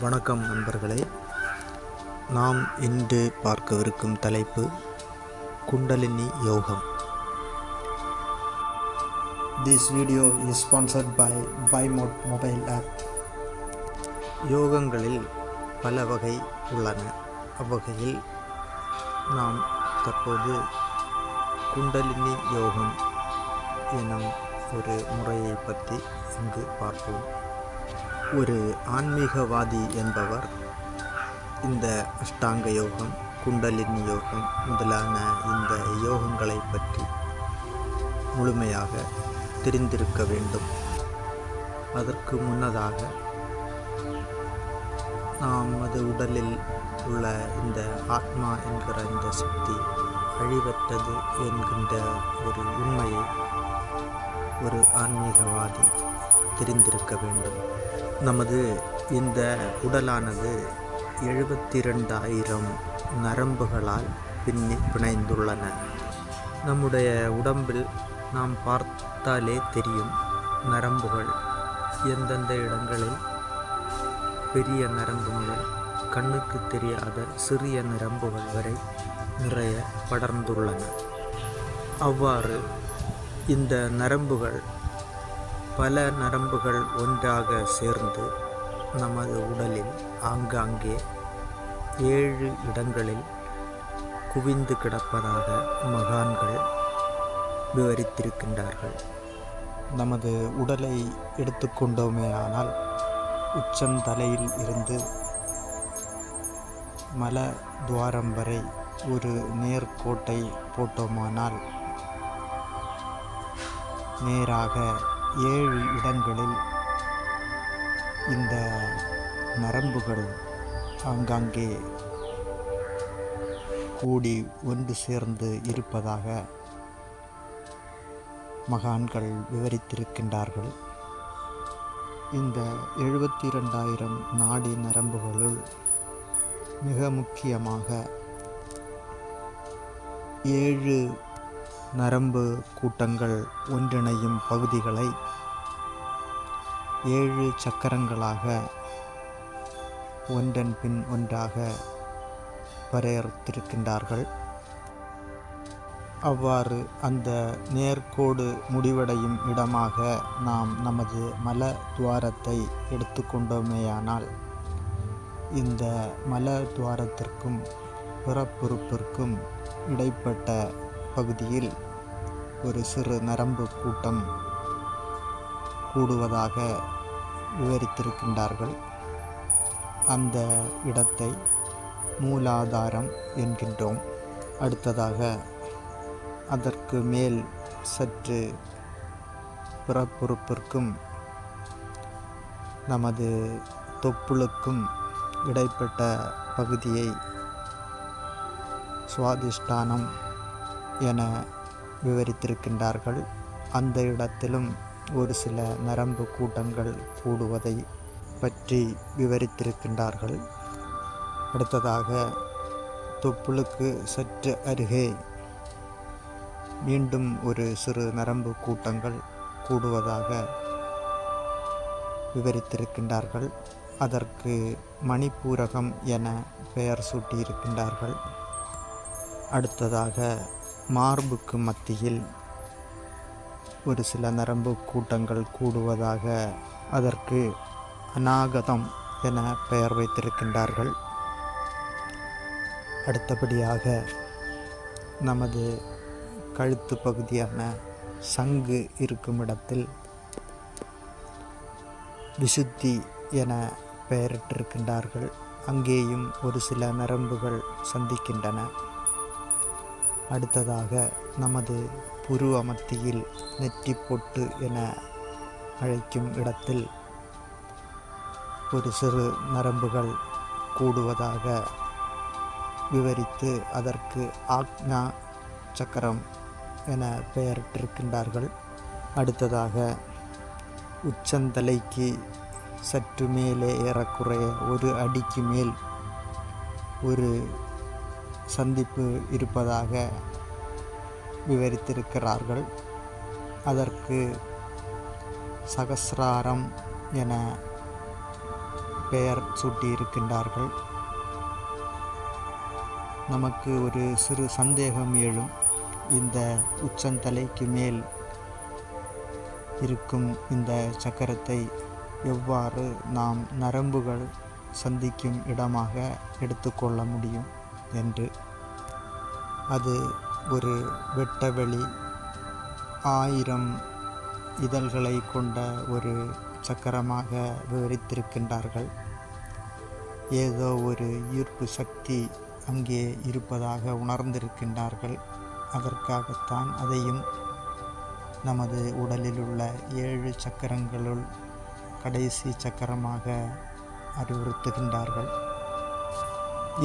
வணக்கம் நண்பர்களே. நாம் இன்று பார்க்கவிருக்கும் தலைப்பு குண்டலினி யோகம். This video is sponsored by BuyMode mobile app. யோகங்களில் பல வகை உள்ளன. அவ்வகையில் நாம் தற்போது குண்டலினி யோகம் எனும் ஒரு முறையை பற்றி இங்கு பார்ப்போம். ஒரு ஆன்மீகவாதி என்பவர் இந்த அஷ்டாங்க யோகம், குண்டலினி யோகம் முதலான இந்த யோகங்களை பற்றி முழுமையாக தெரிந்திருக்க வேண்டும். அதற்கு முன்னதாக நமது உடலில் உள்ள இந்த ஆத்மா என்கிற இந்த சக்தி அழிவற்றது என்கின்ற ஒரு உண்மையை ஒரு ஆன்மீகவாதி தெரிந்திருக்க வேண்டும். நமது இந்த உடலானது 72,000 நரம்புகளால் பிணைந்துள்ளன. நம்முடைய உடம்பில் நாம் பார்த்தாலே தெரியும், நரம்புகள் எந்தெந்த இடங்களில் பெரிய நரம்பு முதல் கண்ணுக்கு தெரியாத சிறிய நரம்புகள் வரை நிறைய படர்ந்துள்ளன. அவ்வாறு இந்த நரம்புகள், பல நரம்புகள் ஒன்றாக சேர்ந்து நமது உடலில் ஆங்காங்கே 7 இடங்களில் குவிந்து கிடப்பதாக மகான்கள் விவரித்திருக்கின்றார்கள். நமது உடலை எடுத்துக்கொண்டோமேயானால் உச்சந்தலையில் இருந்து மல துவாரம் வரை ஒரு நேர்கோட்டை போட்டோமானால் நேராக 7 இடங்களில் இந்த நரம்புகள் ஆங்காங்கே கூடி ஒன்று சேர்ந்து இருப்பதாக மகான்கள் விவரித்திருக்கின்றார்கள். இந்த 72,000 நாடி நரம்புகளுள் மிக முக்கியமாக 7 நரம்பு கூட்டங்கள் ஒன்றிணையும் பகுதிகளை 7 சக்கரங்களாக ஒன்றன் பின் ஒன்றாக வரையறுத்திருக்கின்றார்கள். அவ்வாறு அந்த நேர்கோடு முடிவடையும் இடமாக நாம் நமது மல துவாரத்தை எடுத்துக்கொண்டோமேயானால் இந்த மல துவாரத்திற்கும் பிறப்புறுப்பிற்கும் இடைப்பட்ட பகுதியில் ஒரு சிறு நரம்பு கூட்டம் கூடுவதாக விவரித்திருக்கின்றார்கள். அந்த இடத்தை மூலாதாரம் என்கின்றோம். அடுத்ததாக அதற்கு மேல் சற்று பிறப்புறுப்பிற்கும் நமது தொப்புளுக்கும் இடைப்பட்ட பகுதியை சுவாதிஷ்டானம் என விவரித்திருக்கின்றார்கள். அந்த இடத்திலும் ஒரு சில நரம்பு கூட்டங்கள் கூடுவதை பற்றி விவரித்திருக்கின்றார்கள். அடுத்ததாக தொப்புளுக்கு சற்று அருகே மீண்டும் ஒரு சிறு நரம்பு கூட்டங்கள் கூடுவதாக விவரித்திருக்கின்றார்கள். அதற்கு மணிப்பூரகம் என பெயர் சூட்டியிருக்கின்றார்கள். அடுத்ததாக மார்புக்கு மத்தியில் ஒரு சில நரம்பு கூட்டங்கள் கூடுவதாக அதற்கு அநாகதம் என பெயர் வைத்திருக்கின்றார்கள். அடுத்தபடியாக நமது கழுத்து பகுதியான சங்கு இருக்கும் இடத்தில் விசுத்தி என பெயரிட்டிருக்கின்றார்கள். அங்கேயும் ஒரு சில நரம்புகள் சந்திக்கின்றன. அடுத்ததாக நமது புருவ மத்தியில் நெற்றி பொட்டு என அழைக்கும் இடத்தில் ஒரு சிறு நரம்புகள் கூடுவதாக விவரித்து அதற்கு ஆக்ஞா சக்கரம் என பெயரிட்டிருக்கின்றார்கள். அடுத்ததாக உச்சந்தலைக்கு சற்று மேலே ஏறக்குறைய 1 அடிக்கு மேல் ஒரு சந்திப்பு இருப்பதாக விவரித்திருக்கிறார்கள். அதற்கு சகஸ்ராரம் என பெயர் சூட்டியிருக்கின்றார்கள். நமக்கு ஒரு சிறு சந்தேகம் எழும். இந்த உச்சந்தலைக்கு மேல் இருக்கும் இந்த சக்கரத்தை எவ்வாறு நாம் நரம்புகள் சந்திக்கும் இடமாக எடுத்துக்கொள்ள முடியும் என்று. அது ஒரு வெட்டவெளி 1000 இதழ்களை கொண்ட ஒரு சக்கரமாக விவரித்திருக்கின்றார்கள். ஏதோ ஒரு ஈர்ப்பு சக்தி அங்கே இருப்பதாக உணர்ந்திருக்கின்றார்கள். அதற்காகத்தான் அதையும் நமது உடலில் உள்ள 7 சக்கரங்களுள் கடைசி சக்கரமாக அறிவுறுத்துகின்றார்கள்.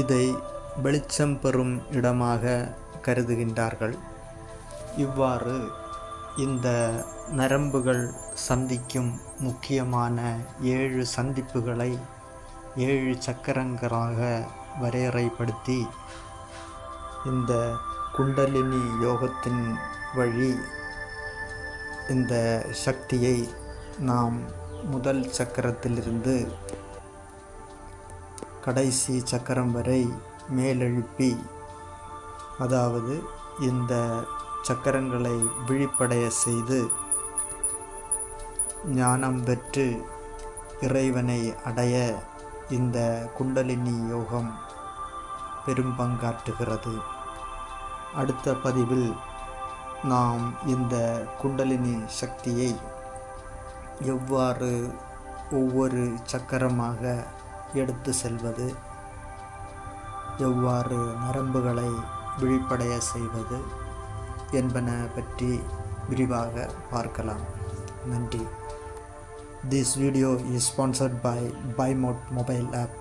இதை வெளிச்சம் பெறும் இடமாக கருதுகின்றார்கள். இவ்வாறு இந்த நரம்புகள் சந்திக்கும் முக்கியமான 7 சந்திப்புகளை 7 சக்கரங்களாக வரையறைப்படுத்தி இந்த குண்டலினி யோகத்தின் வழி இந்த சக்தியை நாம் முதல் சக்கரத்திலிருந்து கடைசி சக்கரம் வரை மேலெழுப்பி, அதாவது இந்த சக்கரங்களை விழிப்படைய செய்து ஞானம் பெற்று இறைவனை அடைய இந்த குண்டலினி யோகம் பெரும் பங்காற்றுகிறது. அடுத்த பதிவில் நாம் இந்த குண்டலினி சக்தியை எவ்வாறு ஒவ்வொரு சக்கரமாக எடுத்து செல்வது, எவ்வாறு நரம்புகளை விழிப்படைய செய்வது என்பன பற்றி விரிவாக பார்க்கலாம். நன்றி. This video is sponsored by BuyMode mobile app.